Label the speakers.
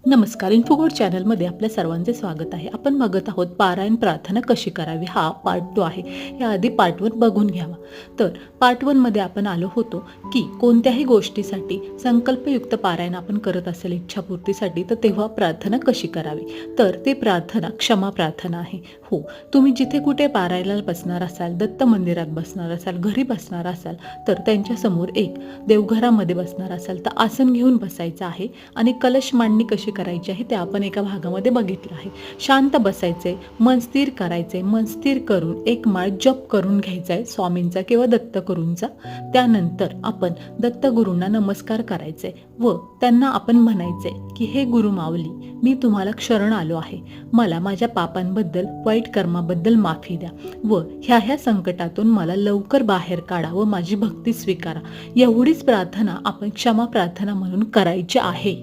Speaker 1: नमस्कार. इन्फोगोड चॅनलमध्ये आपल्या सर्वांचे स्वागत आहे. आपण बघत आहोत पारायण प्रार्थना कशी करावी, हा पार्ट 2 आहे. याआधी पार्ट 1 बघून घ्यावा. तर पार्ट 1 मध्ये आपण आलो होतो की कोणत्याही गोष्टीसाठी संकल्पयुक्त पारायण आपण करत असेल इच्छापूर्तीसाठी, तर तेव्हा प्रार्थना कशी करावी. तर ते प्रार्थना क्षमा प्रार्थना आहे. हो, तुम्ही जिथे कुठे पारायणाला बसणार असाल, दत्त मंदिरात बसणार असाल, घरी बसणार असाल, तर त्यांच्यासमोर एक देवघरामध्ये बसणार असाल तर आसन घेऊन बसायचं आहे आणि कलश मांडणी कशी करायची आहे ते आपण एका भागामध्ये बघितलं आहे. शांत बसायचे, मन स्थिर करायचे, मन स्थिर करून एक माळ जप करून घ्यायचा आहे स्वामींचा किंवा दत्तगुरूंचा. त्यानंतर आपण दत्तगुरूंना नमस्कार करायचे व त्यांना आपण म्हणायचे की हे गुरु माऊली, मी तुम्हाला शरण आलो आहे. मला माझ्या पापांबद्दल, वाईट कर्माबद्दल माफी द्या व ह्या संकटातून मला लवकर बाहेर काढा व माझी भक्ती स्वीकारा. एवढीच प्रार्थना आपण क्षमा प्रार्थना म्हणून करायची आहे.